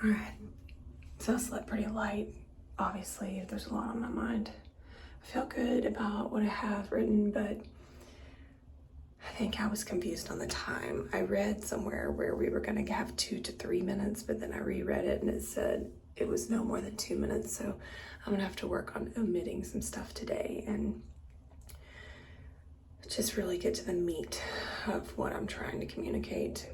All right, so I slept pretty light. Obviously, there's a lot on my mind. I feel good about what I have written, but I think I was confused on the time. I read somewhere where we were gonna have 2 to 3 minutes, but then I reread it and it said it was no more than 2 minutes. So I'm gonna have to work on omitting some stuff today and just really get to the meat of what I'm trying to communicate.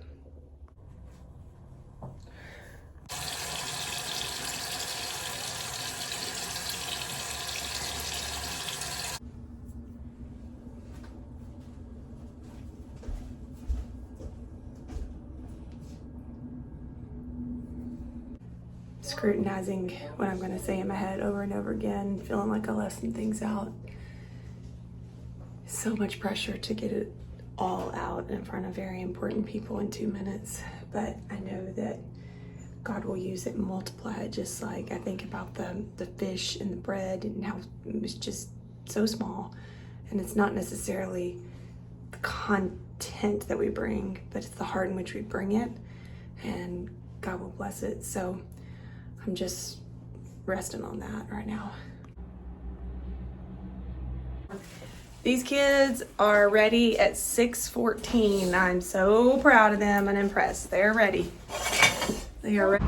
Scrutinizing what I'm gonna say in my head over and over again, feeling like I left some things out. So much pressure to get it all out in front of very important people in 2 minutes, but I know that God will use it and multiply it. Just like I think about the fish and the bread and how it was just so small, and it's not necessarily the content that we bring, but it's the heart in which we bring it, and God will bless it. So I'm just resting on that right now. These kids are ready at 6:14. I'm so proud of them and impressed. They're ready. They are ready.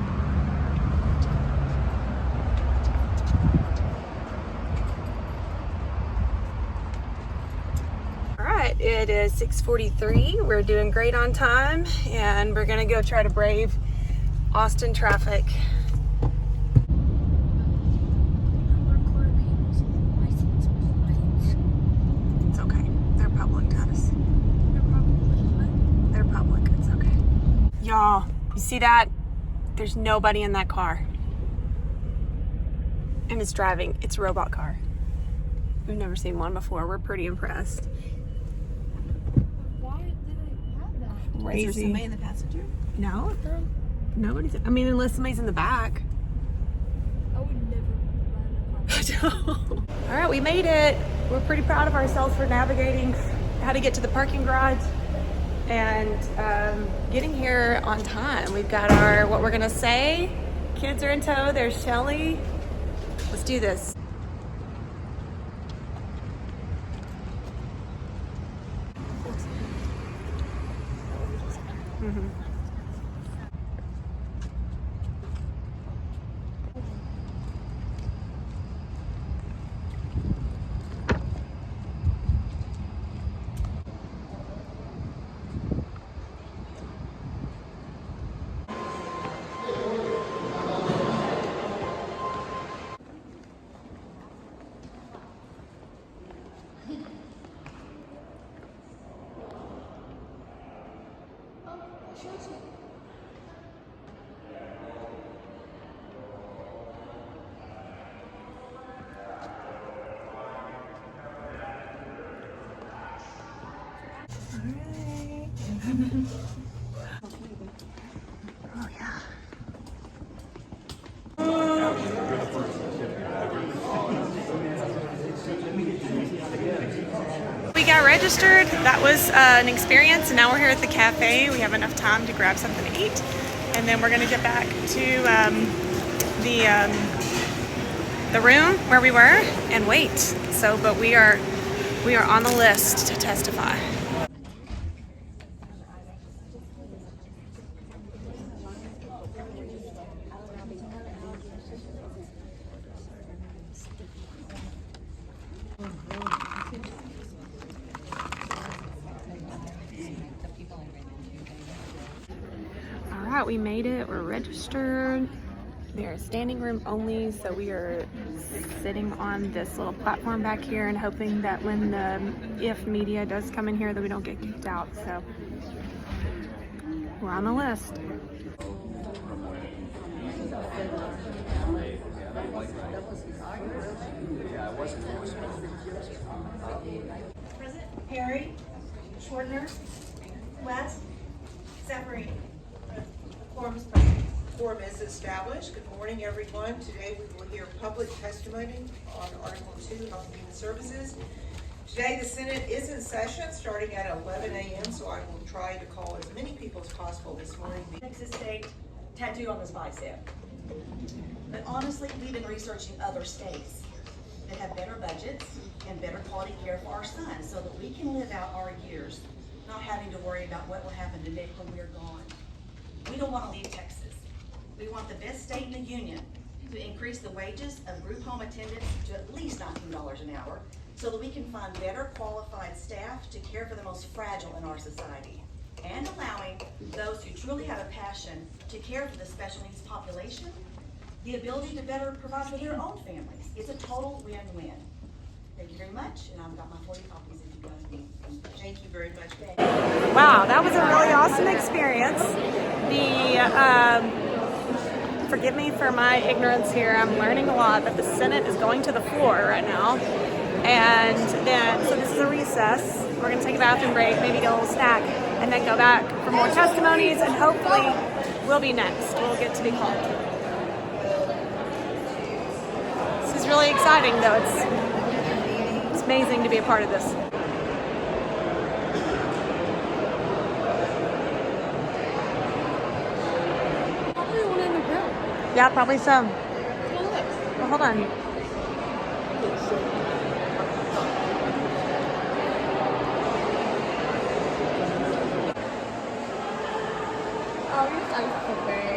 All right, it is 6:43. We're doing great on time, and we're gonna go try to brave Austin traffic. Y'all, you see that? There's nobody in that car. And it's driving. It's a robot car. We've never seen one before. We're pretty impressed. Why did they have that? Crazy. Is there somebody in the passenger? No. Nobody's. I mean, unless somebody's in the back. I would never ride in a car. All right, we made it. We're pretty proud of ourselves for navigating how to get to the parking garage and getting here on time. We've got our, what we're gonna say. Kids are in tow. There's Shelly. Let's do this. Mm-hmm. Oh yeah. We got registered. That was an experience, and now we're here at the cafe. We have enough time to grab something to eat, and then we're gonna get back to the room where we were and wait. So, but we are on the list to testify. All right, we made it. We're registered. They're standing room only, so we are sitting on this little platform back here and hoping that when if media does come in here that we don't get kicked out. So we're on the list. Present. Perry, Schwartner, West, Zachary. Quorum is present. Quorum is established. Good morning, everyone. Today we will hear public testimony on Article 2, Health and Human Services. Today the Senate is in session starting at 11 a.m., so I will try to call as many people as possible this morning. Texas State tattooed on his bicep. But honestly, we've been researching other states that have better budgets and better quality care for our sons so that we can live out our years not having to worry about what will happen to Nick when we're gone. We don't want to leave Texas. We want the best state in the union to increase the wages of group home attendants to at least $19 an hour so that we can find better qualified staff to care for the most fragile in our society, and allowing those who truly have a passion to care for the special needs population the ability to better provide for their own families. It's a total win-win. Thank you very much, and I've got my 40 copies if you guys need. Thank you very much. Wow, that was a really awesome experience. Forgive me for my ignorance here. I'm learning a lot, but the Senate is going to the floor right now. And then, so this is a recess. We're going to take a bathroom break, maybe get a little snack, and then go back for more testimonies, and hopefully we'll be next. We'll get to be called. This is really exciting, though. It's amazing to be a part of this. Yeah, probably so. Well, hold on. Oh, you're so bad.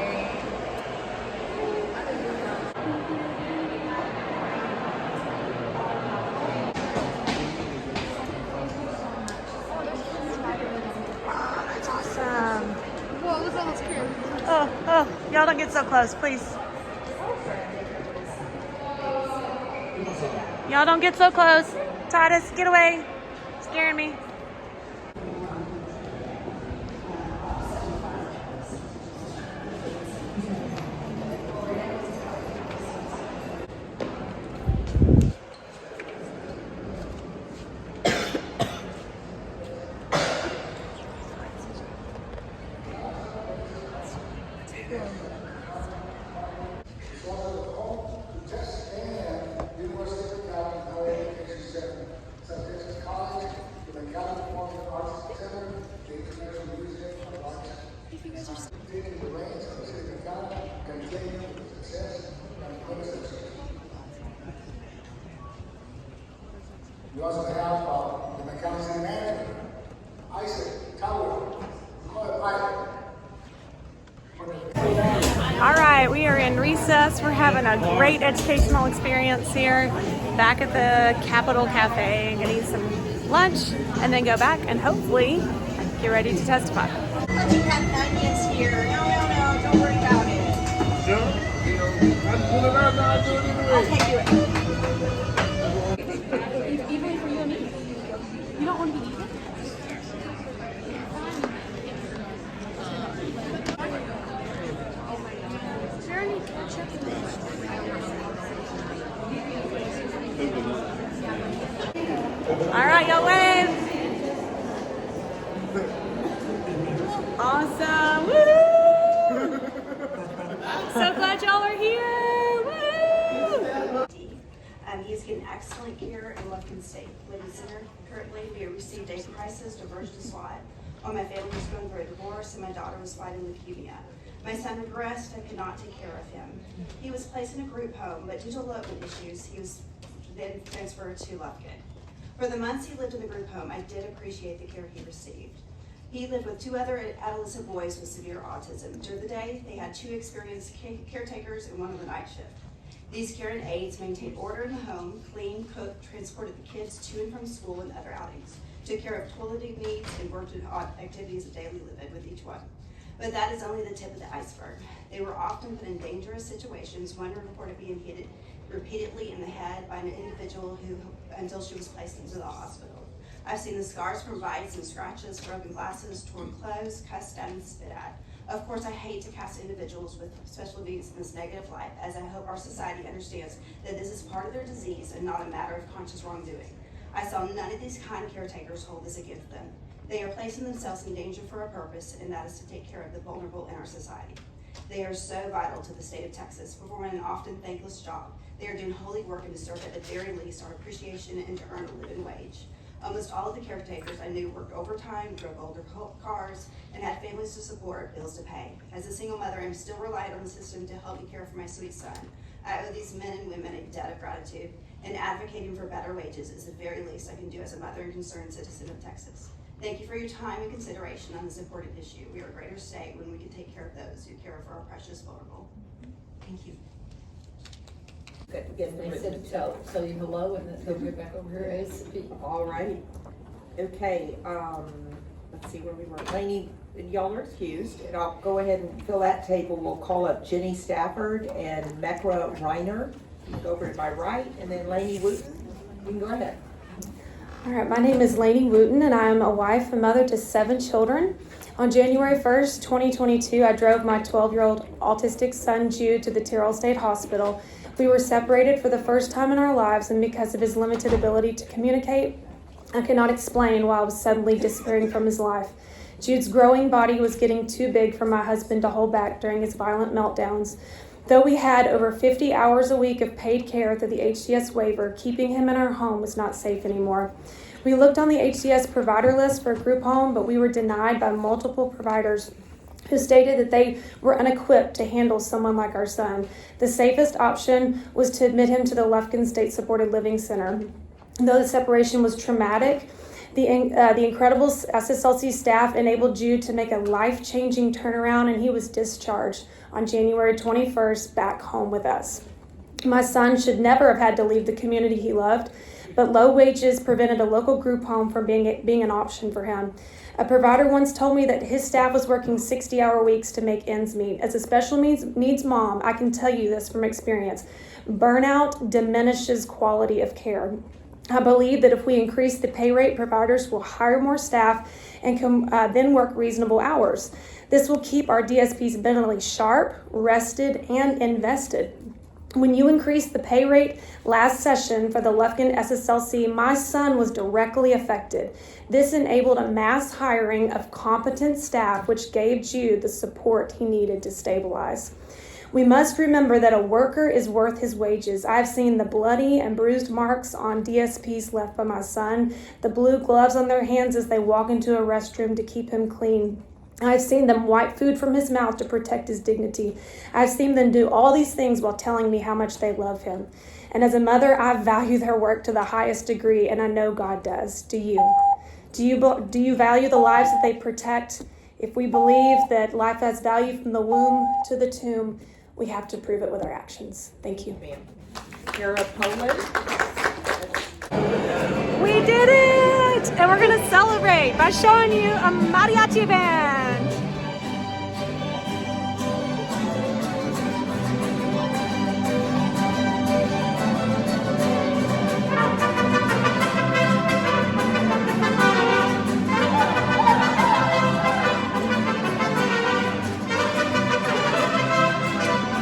That's awesome. Whoa, look at all those kids. Oh, y'all don't get so close, please. Y'all don't get so close. Titus, get away. Scaring me. We also have the McAllen City Manager, Isaac, Tower, All right, we are in recess. We're having a great educational experience here back at the Capitol Cafe. Gonna eat some lunch and then go back and hopefully get ready to testify. But you have onions here. No, don't worry about it. I'll take you it. Even for you and me. You don't want to be eaten? Is there any ketchup in this? All right, y'all wave. Awesome. Woo! So glad y'all are here. Woo! He is getting excellent care in Lufkin State Living Center. Currently, we have received a crisis diversion SWAT while my family was going through a divorce and my daughter was fighting leukemia. My son regressed and could not take care of him. He was placed in a group home, but due to elopement issues, he was then transferred to Lufkin. For the months he lived in the group home, I did appreciate the care he received. He lived with 2 other adolescent boys with severe autism. During the day, they had 2 experienced caretakers and 1 on the night shift. These caring aides maintained order in the home, cleaned, cooked, transported the kids to and from school and other outings, took care of toileting needs, and worked in odd activities of daily living with each one. But that is only the tip of the iceberg. They were often put in dangerous situations, one reported being hit repeatedly in the head by an individual until she was placed into the hospital. I've seen the scars from bites and scratches, broken glasses, torn clothes, cussed at and spit at. Of course, I hate to cast individuals with special needs in this negative light, as I hope our society understands that this is part of their disease and not a matter of conscious wrongdoing. I saw none of these kind caretakers hold this against them. They are placing themselves in danger for a purpose, and that is to take care of the vulnerable in our society. They are so vital to the state of Texas, performing an often thankless job. They are doing holy work and deserve at the very least our appreciation and to earn a living wage. Almost all of the caretakers I knew worked overtime, drove older cars, and had families to support, bills to pay. As a single mother, I'm still reliant on the system to help me care for my sweet son. I owe these men and women a debt of gratitude, and advocating for better wages is the very least I can do as a mother and concerned citizen of Texas. Thank you for your time and consideration on this important issue. We are a greater state when we can take care of those who care for our precious vulnerable. Thank you. Get they said tell you hello and then go back over here ASAP. All right. Okay, let's see where we were. Lainey, y'all are excused, and I'll go ahead and fill that table. We'll call up Jenny Stafford and Mekra Reiner. You can go over to my right, and then Lainey Wooten. You can go ahead. All right, my name is Lainey Wooten, and I am a wife and mother to 7 children. On January 1st, 2022, I drove my 12-year-old autistic son, Jude, to the Terrell State Hospital. We were separated for the first time in our lives, and because of his limited ability to communicate, I could not explain why I was suddenly disappearing from his life. Jude's growing body was getting too big for my husband to hold back during his violent meltdowns. Though we had over 50 hours a week of paid care through the HCS waiver, keeping him in our home was not safe anymore. We looked on the HCS provider list for a group home, but we were denied by multiple providers who stated that they were unequipped to handle someone like our son. The safest option was to admit him to the Lufkin State Supported Living Center. Though the separation was traumatic, the incredible SSLC staff enabled Jude to make a life-changing turnaround, and he was discharged on January 21st back home with us. My son should never have had to leave the community he loved, but low wages prevented a local group home from being an option for him. A provider once told me that his staff was working 60-hour weeks to make ends meet. As a special needs mom, I can tell you this from experience. Burnout diminishes quality of care. I believe that if we increase the pay rate, providers will hire more staff and can then work reasonable hours. This will keep our DSPs mentally sharp, rested, and invested. When you increase the pay rate last session for the Lufkin SSLC, my son was directly affected. This enabled a mass hiring of competent staff, which gave Jude the support he needed to stabilize. We must remember that a worker is worth his wages. I've seen the bloody and bruised marks on DSPs left by my son, the blue gloves on their hands as they walk into a restroom to keep him clean. I've seen them wipe food from his mouth to protect his dignity. I've seen them do all these things while telling me how much they love him. And as a mother, I value their work to the highest degree, and I know God does. Do you? Do you value the lives that they protect? If we believe that life has value from the womb to the tomb, we have to prove it with our actions. Thank you. Kara Poland. We did it! And we're gonna celebrate by showing you a mariachi band.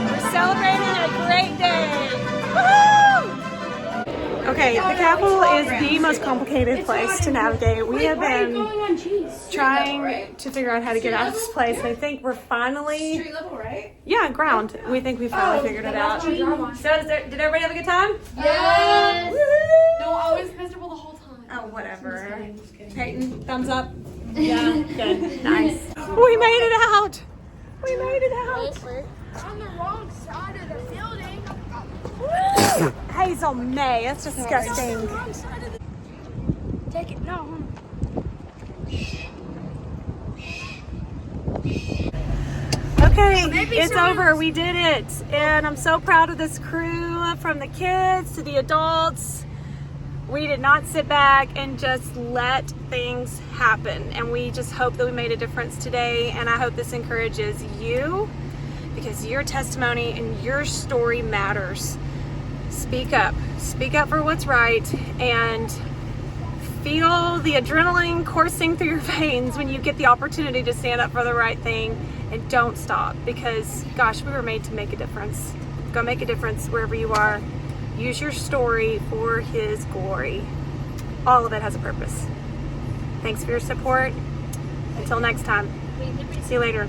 We're celebrating a great day. Woohoo! Okay, the Capitol is the most complicated place to navigate. We have been trying to figure out how to get out of this place. I think we're finally... Street level, right? Yeah, ground. We think we finally figured it out. So did everybody have a good time? Yes! Woo! No, I was miserable the whole time. Oh, whatever. Peyton, thumbs up? Yeah, good. Nice. We made it out! We made it out! On the wrong side of the building. Hazel May, that's disgusting. Take it. No. Okay, it's over. We did it. And I'm so proud of this crew, from the kids to the adults. We did not sit back and just let things happen. And we just hope that we made a difference today. And I hope this encourages you, because your testimony and your story matters. Speak up. Speak up for what's right, and feel the adrenaline coursing through your veins when you get the opportunity to stand up for the right thing, and don't stop, because gosh, we were made to make a difference. Go make a difference wherever you are. Use your story for His glory. All of it has a purpose. Thanks for your support. Until next time. See you later.